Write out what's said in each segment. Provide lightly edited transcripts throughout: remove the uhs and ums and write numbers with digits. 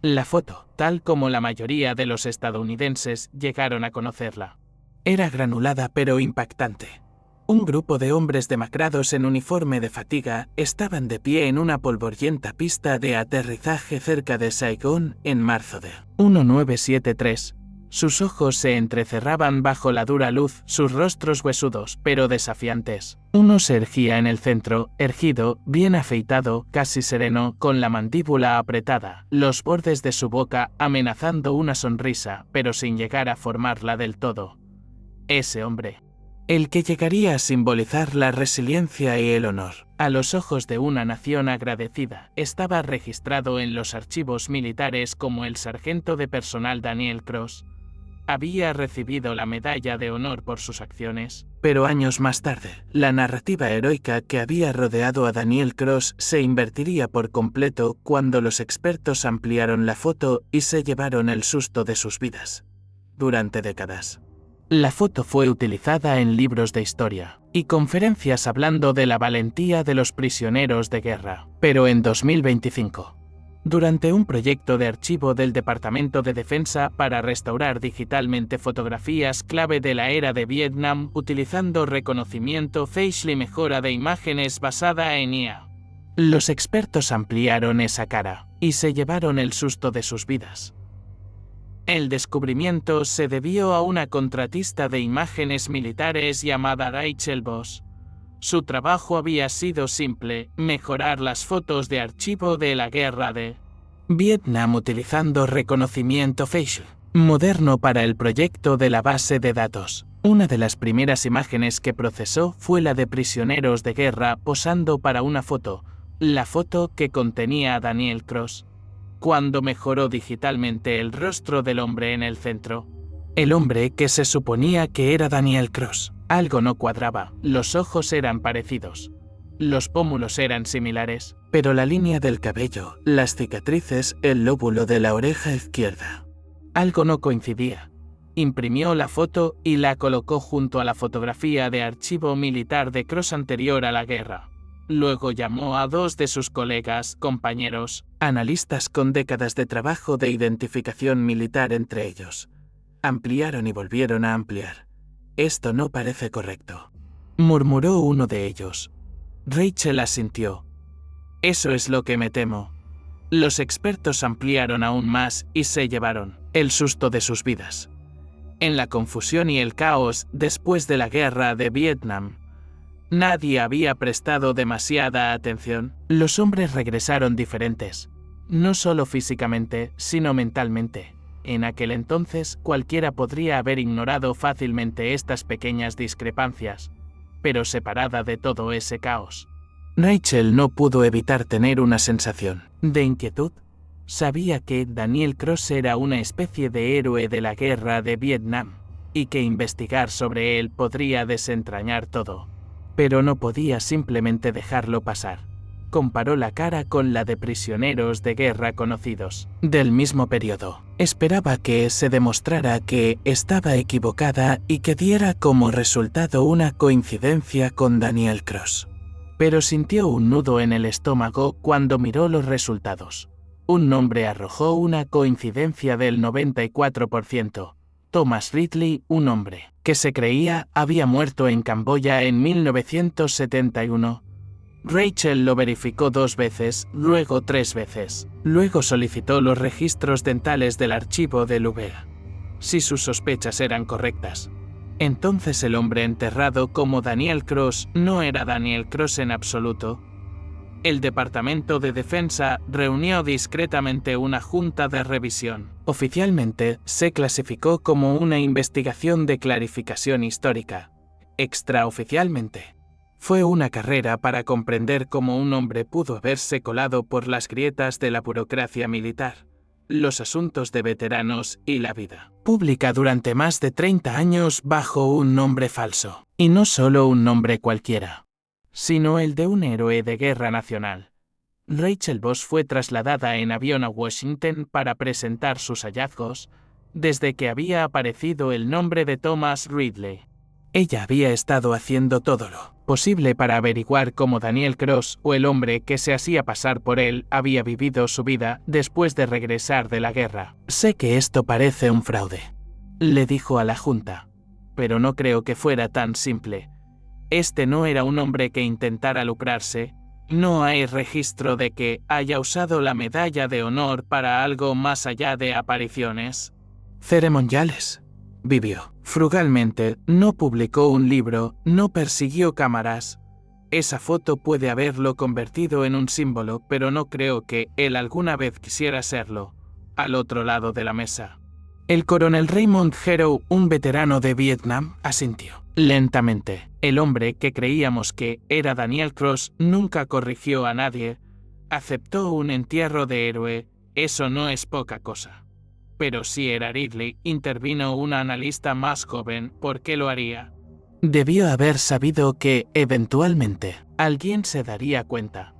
La foto, tal como la mayoría de los estadounidenses llegaron a conocerla, era granulada pero impactante. Un grupo de hombres demacrados en uniforme de fatiga estaban de pie en una polvorienta pista de aterrizaje cerca de Saigón en marzo de 1973. Sus ojos se entrecerraban bajo la dura luz, sus rostros huesudos pero desafiantes. Uno se erguía en el centro, erguido, bien afeitado, casi sereno, con la mandíbula apretada, los bordes de su boca amenazando una sonrisa, pero sin llegar a formarla del todo. Ese hombre, el que llegaría a simbolizar la resiliencia y el honor, a los ojos de una nación agradecida, estaba registrado en los archivos militares como el sargento de personal Daniel Cross. Había recibido la medalla de honor por sus acciones, pero años más tarde, la narrativa heroica que había rodeado a Daniel Cross se invertiría por completo cuando los expertos ampliaron la foto y se llevaron el susto de sus vidas. Durante décadas, la foto fue utilizada en libros de historia y conferencias hablando de la valentía de los prisioneros de guerra, pero en 2025, durante un proyecto de archivo del Departamento de Defensa para restaurar digitalmente fotografías clave de la era de Vietnam utilizando reconocimiento facial y mejora de imágenes basada en IA, los expertos ampliaron esa cara y se llevaron el susto de sus vidas. El descubrimiento se debió a una contratista de imágenes militares llamada Rachel Voss. Su trabajo había sido simple: mejorar las fotos de archivo de la guerra de Vietnam utilizando reconocimiento facial moderno para el proyecto de la base de datos. Una de las primeras imágenes que procesó fue la de prisioneros de guerra posando para una foto, la foto que contenía a Daniel Cross. Cuando mejoró digitalmente el rostro del hombre en el centro, el hombre que se suponía que era Daniel Cross, algo no cuadraba. Los ojos eran parecidos, los pómulos eran similares, pero la línea del cabello, las cicatrices, el lóbulo de la oreja izquierda, algo no coincidía. Imprimió la foto y la colocó junto a la fotografía de archivo militar de Cross anterior a la guerra. Luego llamó a dos de sus colegas, compañeros, analistas con décadas de trabajo de identificación militar entre ellos. Ampliaron y volvieron a ampliar. «Esto no parece correcto», murmuró uno de ellos. Rachel asintió. «Eso es lo que me temo». Los expertos ampliaron aún más y se llevaron el susto de sus vidas. En la confusión y el caos después de la guerra de Vietnam, nadie había prestado demasiada atención. Los hombres regresaron diferentes, no solo físicamente, sino mentalmente. En aquel entonces, cualquiera podría haber ignorado fácilmente estas pequeñas discrepancias, pero separada de todo ese caos, Rachel no pudo evitar tener una sensación de inquietud. Sabía que Daniel Cross era una especie de héroe de la guerra de Vietnam, y que investigar sobre él podría desentrañar todo. Pero no podía simplemente dejarlo pasar. Comparó la cara con la de prisioneros de guerra conocidos del mismo periodo. Esperaba que se demostrara que estaba equivocada y que diera como resultado una coincidencia con Daniel Cross. Pero sintió un nudo en el estómago cuando miró los resultados. Un nombre arrojó una coincidencia del 94%. Thomas Ridley, un hombre que se creía había muerto en Camboya en 1971. Rachel lo verificó 2 veces, luego 3 veces. Luego solicitó los registros dentales del archivo del VA. Si sus sospechas eran correctas, entonces el hombre enterrado como Daniel Cross no era Daniel Cross en absoluto. El Departamento de Defensa reunió discretamente una junta de revisión. Oficialmente, se clasificó como una investigación de clarificación histórica. Extraoficialmente, fue una carrera para comprender cómo un hombre pudo haberse colado por las grietas de la burocracia militar, los asuntos de veteranos y la vida pública durante más de 30 años bajo un nombre falso. Y no solo un nombre cualquiera, sino el de un héroe de guerra nacional. Rachel Voss fue trasladada en avión a Washington para presentar sus hallazgos, desde que había aparecido el nombre de Thomas Ridley. Ella había estado haciendo todo lo posible para averiguar cómo Daniel Cross, o el hombre que se hacía pasar por él, había vivido su vida después de regresar de la guerra. Sé que esto parece un fraude, le dijo a la Junta, pero no creo que fuera tan simple. Este no era un hombre que intentara lucrarse. No hay registro de que haya usado la medalla de honor para algo más allá de apariciones ceremoniales. Vivió frugalmente, no publicó un libro, no persiguió cámaras. Esa foto puede haberlo convertido en un símbolo, pero no creo que él alguna vez quisiera serlo. Al otro lado de la mesa, el coronel Raymond Heroux, un veterano de Vietnam, asintió lentamente. El hombre que creíamos que era Daniel Cross nunca corrigió a nadie. Aceptó un entierro de héroe. Eso no es poca cosa. Pero si era Ridley, intervino una analista más joven. ¿Por qué lo haría? Debió haber sabido que, eventualmente, alguien se daría cuenta.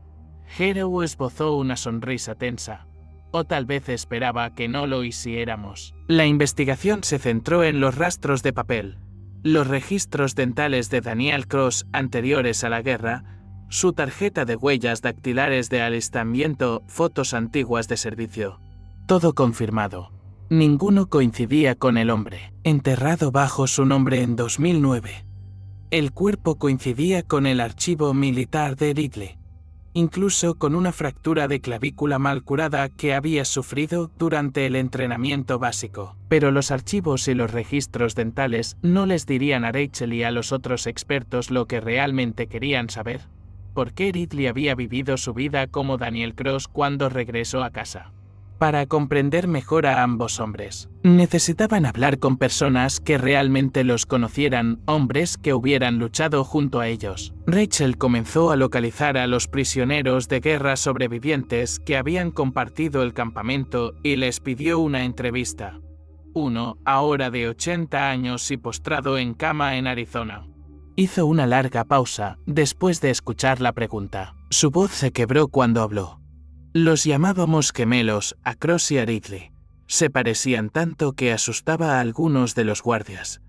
Heroux esbozó una sonrisa tensa. O tal vez esperaba que no lo hiciéramos. La investigación se centró en los rastros de papel, los registros dentales de Daniel Cross anteriores a la guerra, su tarjeta de huellas dactilares de alistamiento, fotos antiguas de servicio. Todo confirmado. Ninguno coincidía con el hombre enterrado bajo su nombre en 2009. El cuerpo coincidía con el archivo militar de Ridley, incluso con una fractura de clavícula mal curada que había sufrido durante el entrenamiento básico. Pero los archivos y los registros dentales no les dirían a Rachel y a los otros expertos lo que realmente querían saber. ¿Por qué Ridley había vivido su vida como Daniel Cross cuando regresó a casa? Para comprender mejor a ambos hombres, necesitaban hablar con personas que realmente los conocieran, hombres que hubieran luchado junto a ellos. Rachel comenzó a localizar a los prisioneros de guerra sobrevivientes que habían compartido el campamento y les pidió una entrevista. Uno, ahora de 80 años y postrado en cama en Arizona. Hizo una larga pausa después de escuchar la pregunta. Su voz se quebró cuando habló. Los llamábamos gemelos, a Cross y a Ridley. Se parecían tanto que asustaba a algunos de los guardias.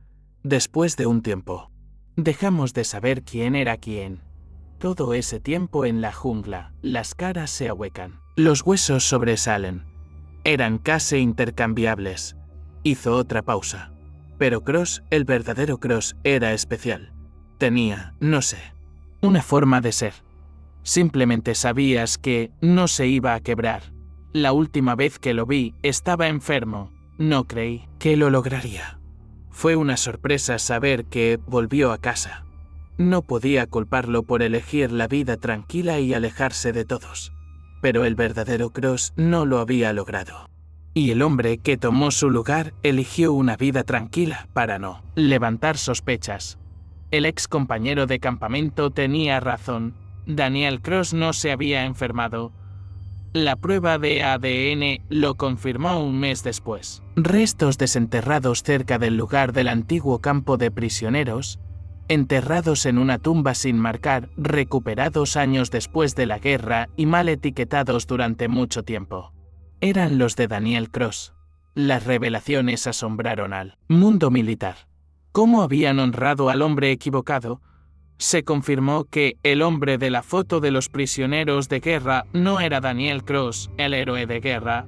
Después de un tiempo, dejamos de saber quién era quién. Todo ese tiempo en la jungla, las caras se ahuecan, los huesos sobresalen. Eran casi intercambiables. Hizo otra pausa. Pero Cross, el verdadero Cross, era especial. Tenía, no sé, una forma de ser. Simplemente sabías que no se iba a quebrar. La última vez que lo vi, estaba enfermo. No creí que lo lograría. Fue una sorpresa saber que volvió a casa. No podía culparlo por elegir la vida tranquila y alejarse de todos. Pero el verdadero Cross no lo había logrado. Y el hombre que tomó su lugar eligió una vida tranquila para no levantar sospechas. El ex compañero de campamento tenía razón. Daniel Cross no se había enfermado. La prueba de ADN lo confirmó un mes después. Restos desenterrados cerca del lugar del antiguo campo de prisioneros, enterrados en una tumba sin marcar, recuperados años después de la guerra y mal etiquetados durante mucho tiempo. Eran los de Daniel Cross. Las revelaciones asombraron al mundo militar. ¿Cómo habían honrado al hombre equivocado? Se confirmó que el hombre de la foto de los prisioneros de guerra no era Daniel Cross, el héroe de guerra.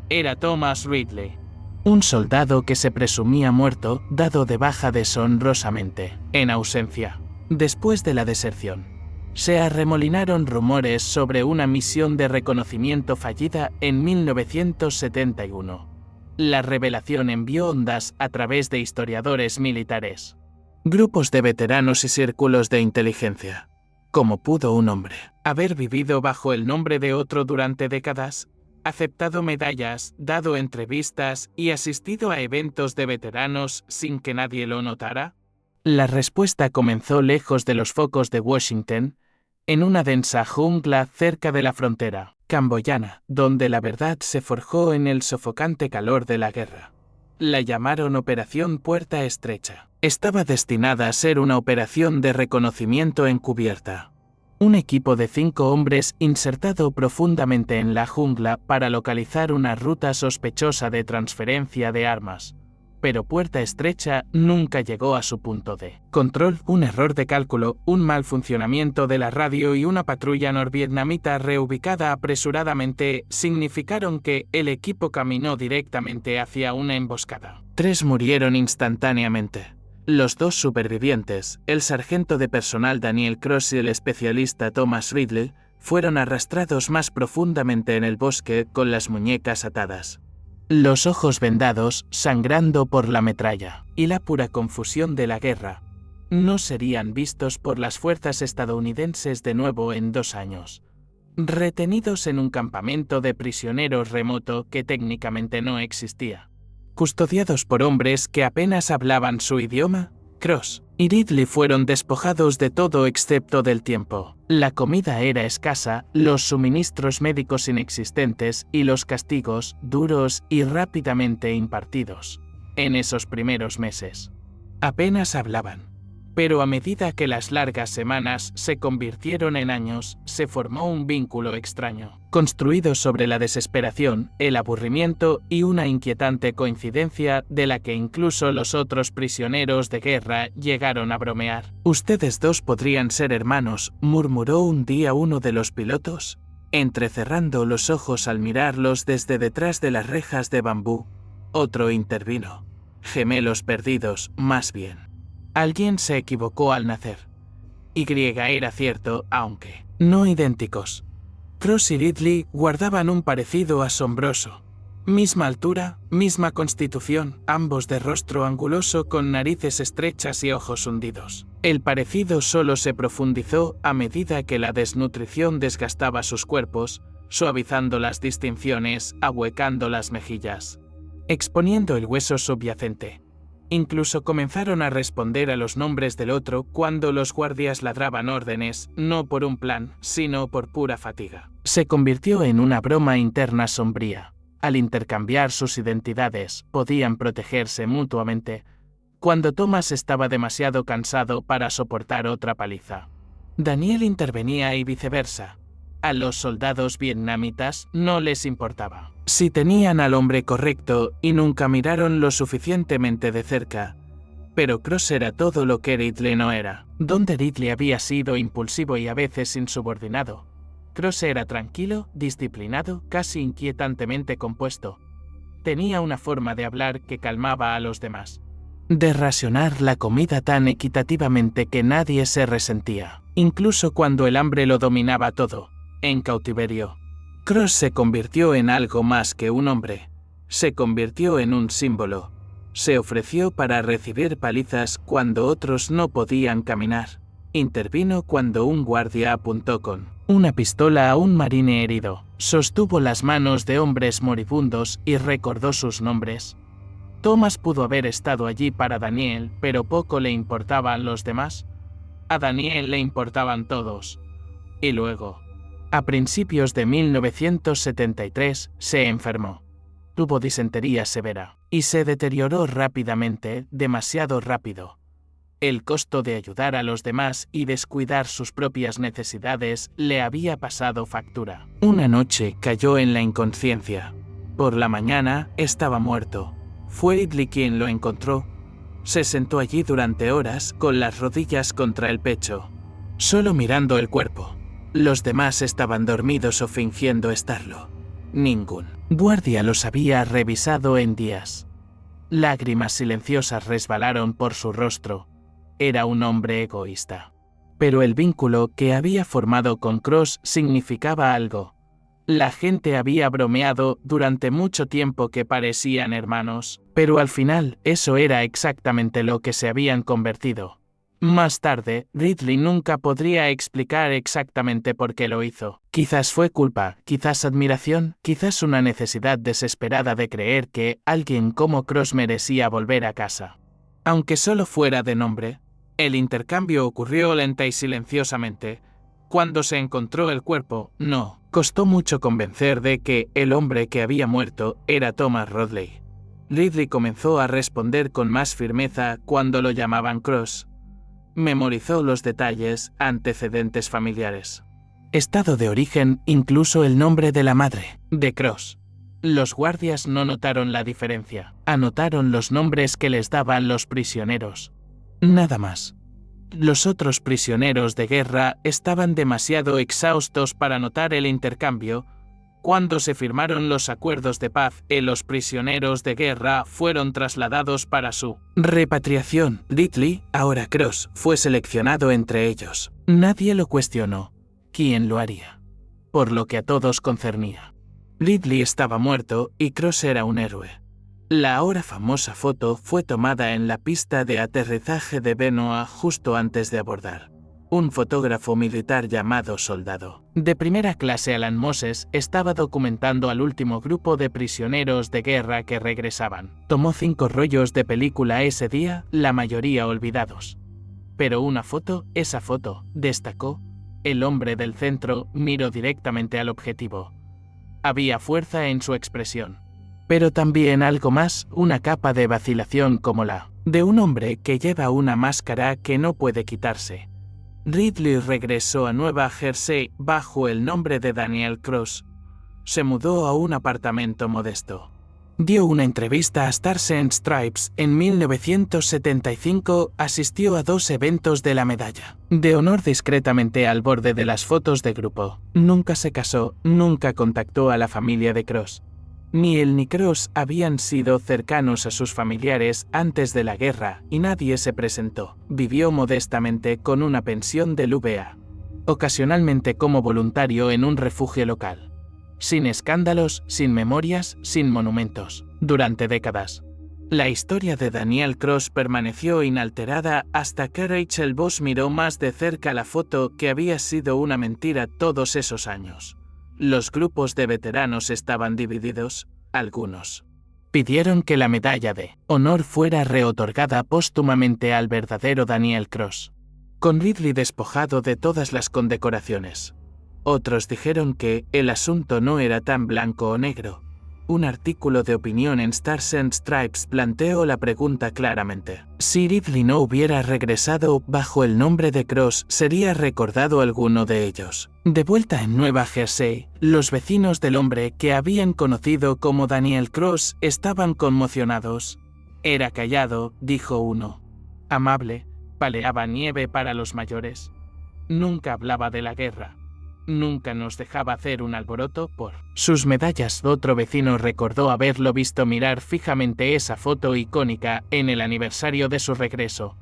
Era Thomas Ridley, un soldado que se presumía muerto, dado de baja deshonrosamente, en ausencia. Después de la deserción, se arremolinaron rumores sobre una misión de reconocimiento fallida en 1971. La revelación envió ondas a través de historiadores militares, grupos de veteranos y círculos de inteligencia. ¿Cómo pudo un hombre haber vivido bajo el nombre de otro durante décadas, aceptado medallas, dado entrevistas y asistido a eventos de veteranos sin que nadie lo notara? La respuesta comenzó lejos de los focos de Washington, en una densa jungla cerca de la frontera camboyana, donde la verdad se forjó en el sofocante calor de la guerra. La llamaron Operación Puerta Estrecha. Estaba destinada a ser una operación de reconocimiento encubierta. Un equipo de 5 hombres insertado profundamente en la jungla para localizar una ruta sospechosa de transferencia de armas. pero Puerta Estrecha nunca llegó a su punto de control. Un error de cálculo, un mal funcionamiento de la radio y una patrulla norvietnamita reubicada apresuradamente significaron que el equipo caminó directamente hacia una emboscada. 3 murieron instantáneamente. Los 2 supervivientes, el sargento de personal Daniel Cross y el especialista Thomas Ridley, fueron arrastrados más profundamente en el bosque con las muñecas atadas, los ojos vendados, sangrando por la metralla y la pura confusión de la guerra. No serían vistos por las fuerzas estadounidenses de nuevo en 2 años. Retenidos en un campamento de prisioneros remoto que técnicamente no existía. Custodiados por hombres que apenas hablaban su idioma, Cross y Ridley fueron despojados de todo excepto del tiempo. La comida era escasa, los suministros médicos inexistentes y los castigos duros y rápidamente impartidos. En esos primeros meses, apenas hablaban. Pero a medida que las largas semanas se convirtieron en años, se formó un vínculo extraño, construido sobre la desesperación, el aburrimiento y una inquietante coincidencia de la que incluso los otros prisioneros de guerra llegaron a bromear. «Ustedes 2 podrían ser hermanos», murmuró un día uno de los pilotos, entrecerrando los ojos al mirarlos desde detrás de las rejas de bambú. Otro intervino. «Gemelos perdidos, más bien. Alguien se equivocó al nacer. Y era cierto, aunque no idénticos». Cross y Ridley guardaban un parecido asombroso. Misma altura, misma constitución, ambos de rostro anguloso con narices estrechas y ojos hundidos. El parecido solo se profundizó a medida que la desnutrición desgastaba sus cuerpos, suavizando las distinciones, ahuecando las mejillas, exponiendo el hueso subyacente. Incluso comenzaron a responder a los nombres del otro cuando los guardias ladraban órdenes, no por un plan, sino por pura fatiga. Se convirtió en una broma interna sombría. Al intercambiar sus identidades, podían protegerse mutuamente, cuando Thomas estaba demasiado cansado para soportar otra paliza. Daniel intervenía y viceversa. A los soldados vietnamitas no les importaba si tenían al hombre correcto y nunca miraron lo suficientemente de cerca. Pero Cross era todo lo que Ridley no era. Donde Ridley había sido impulsivo y a veces insubordinado, Cross era tranquilo, disciplinado, casi inquietantemente compuesto. Tenía una forma de hablar que calmaba a los demás. De racionar la comida tan equitativamente que nadie se resentía, incluso cuando el hambre lo dominaba todo. En cautiverio, Cross se convirtió en algo más que un hombre. Se convirtió en un símbolo. Se ofreció para recibir palizas cuando otros no podían caminar. Intervino cuando un guardia apuntó con una pistola a un marine herido. Sostuvo las manos de hombres moribundos y recordó sus nombres. Thomas pudo haber estado allí para Daniel, pero poco le importaban los demás. A Daniel le importaban todos. Y luego, a principios de 1973, se enfermó. Tuvo disentería severa y se deterioró rápidamente, demasiado rápido. El costo de ayudar a los demás y descuidar sus propias necesidades le había pasado factura. Una noche cayó en la inconsciencia. Por la mañana estaba muerto. Fue Ridley quien lo encontró. Se sentó allí durante horas con las rodillas contra el pecho, solo mirando el cuerpo. Los demás estaban dormidos o fingiendo estarlo. Ningún guardia los había revisado en días. Lágrimas silenciosas resbalaron por su rostro. Era un hombre egoísta. Pero el vínculo que había formado con Cross significaba algo. La gente había bromeado durante mucho tiempo que parecían hermanos, pero al final eso era exactamente lo que se habían convertido. Más tarde, Ridley nunca podría explicar exactamente por qué lo hizo. Quizás fue culpa, quizás admiración, quizás una necesidad desesperada de creer que alguien como Cross merecía volver a casa. Aunque solo fuera de nombre, el intercambio ocurrió lenta y silenciosamente. Cuando se encontró el cuerpo, no costó mucho convencer de que el hombre que había muerto era Thomas Ridley. Ridley comenzó a responder con más firmeza cuando lo llamaban Cross. Memorizó los detalles, antecedentes familiares, estado de origen, incluso el nombre de la madre de Cross. Los guardias no notaron la diferencia. Anotaron los nombres que les daban los prisioneros. Nada más. Los otros prisioneros de guerra estaban demasiado exhaustos para notar el intercambio. Cuando se firmaron los acuerdos de paz, los prisioneros de guerra fueron trasladados para su repatriación. Ridley, ahora Cross, fue seleccionado entre ellos. Nadie lo cuestionó. ¿Quién lo haría? Por lo que a todos concernía. Ridley estaba muerto y Cross era un héroe. La ahora famosa foto fue tomada en la pista de aterrizaje de Benoa justo antes de abordar. Un fotógrafo militar llamado Soldado de primera clase Alan Moses estaba documentando al último grupo de prisioneros de guerra que regresaban. Tomó 5 rollos de película ese día, la mayoría olvidados. Pero esa foto, destacó. El hombre del centro miró directamente al objetivo. Había fuerza en su expresión. Pero también algo más, una capa de vacilación como la de un hombre que lleva una máscara que no puede quitarse. Ridley regresó a Nueva Jersey bajo el nombre de Daniel Cross. Se mudó a un apartamento modesto. Dio una entrevista a Stars and Stripes en 1975, asistió a 2 eventos de la medalla de honor discretamente al borde de las fotos de grupo. Nunca se casó, nunca contactó a la familia de Cross. Ni él ni Cross habían sido cercanos a sus familiares antes de la guerra y nadie se presentó. Vivió modestamente con una pensión del VA. Ocasionalmente como voluntario en un refugio local. Sin escándalos, sin memorias, sin monumentos. Durante décadas. La historia de Daniel Cross permaneció inalterada hasta que Rachel Voss miró más de cerca la foto que había sido una mentira todos esos años. Los grupos de veteranos estaban divididos. Algunos pidieron que la medalla de honor fuera reotorgada póstumamente al verdadero Daniel Cross, con Ridley despojado de todas las condecoraciones. Otros dijeron que el asunto no era tan blanco o negro. Un artículo de opinión en Stars and Stripes planteó la pregunta claramente. Si Ridley no hubiera regresado bajo el nombre de Cross, ¿sería recordado alguno de ellos? De vuelta en Nueva Jersey, los vecinos del hombre que habían conocido como Daniel Cross estaban conmocionados. Era callado, dijo uno. Amable, paleaba nieve para los mayores. Nunca hablaba de la guerra. Nunca nos dejaba hacer un alboroto por sus medallas. Otro vecino recordó haberlo visto mirar fijamente esa foto icónica en el aniversario de su regreso.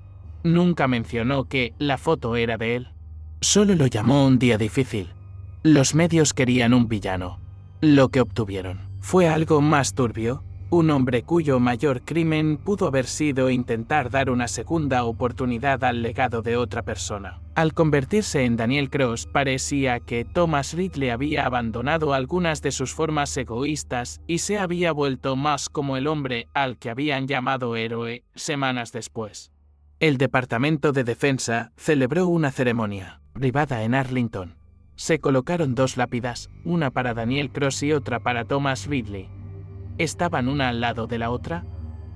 Nunca mencionó que la foto era de él. Solo lo llamó un día difícil. Los medios querían un villano. Lo que obtuvieron fue algo más turbio. Un hombre cuyo mayor crimen pudo haber sido intentar dar una segunda oportunidad al legado de otra persona. Al convertirse en Daniel Cross, parecía que Thomas Ridley había abandonado algunas de sus formas egoístas y se había vuelto más como el hombre al que habían llamado héroe semanas después. El Departamento de Defensa celebró una ceremonia privada en Arlington. Se colocaron 2 lápidas, una para Daniel Cross y otra para Thomas Ridley. ¿Estaban una al lado de la otra?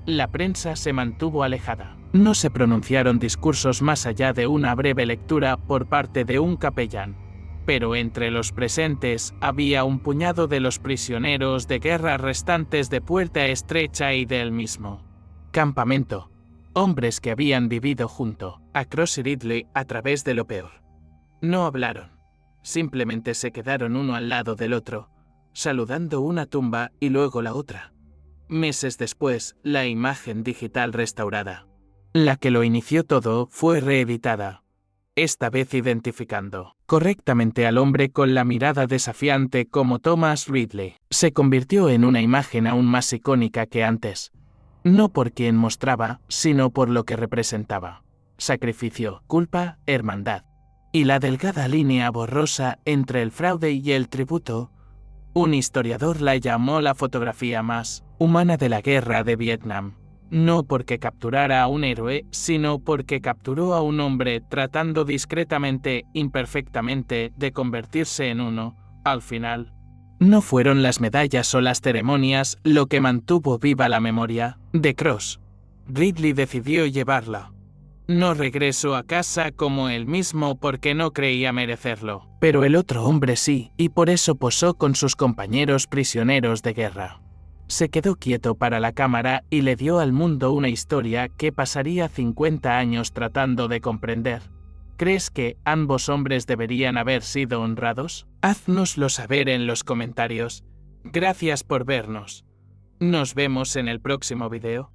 La prensa se mantuvo alejada. No se pronunciaron discursos más allá de una breve lectura por parte de un capellán. Pero entre los presentes había un puñado de los prisioneros de guerra restantes de Puerta Estrecha y del mismo campamento. Hombres que habían vivido junto a Cross y Ridley a través de lo peor. No hablaron. Simplemente se quedaron uno al lado del otro, saludando una tumba y luego la otra. Meses después, la imagen digital restaurada, la que lo inició todo, fue reeditada, esta vez identificando correctamente al hombre con la mirada desafiante como Thomas Ridley. Se convirtió en una imagen aún más icónica que antes, no por quien mostraba, sino por lo que representaba. Sacrificio, culpa, hermandad. Y la delgada línea borrosa entre el fraude y el tributo. Un historiador la llamó la fotografía más humana de la guerra de Vietnam. No porque capturara a un héroe, sino porque capturó a un hombre tratando discretamente, imperfectamente, de convertirse en uno. Al final, no fueron las medallas o las ceremonias lo que mantuvo viva la memoria de Cross. Ridley decidió llevarla. No regreso a casa como él mismo porque no creía merecerlo. Pero el otro hombre sí, y por eso posó con sus compañeros prisioneros de guerra. Se quedó quieto para la cámara y le dio al mundo una historia que pasaría 50 años tratando de comprender. ¿Crees que ambos hombres deberían haber sido honrados? Haznoslo saber en los comentarios. Gracias por vernos. Nos vemos en el próximo video.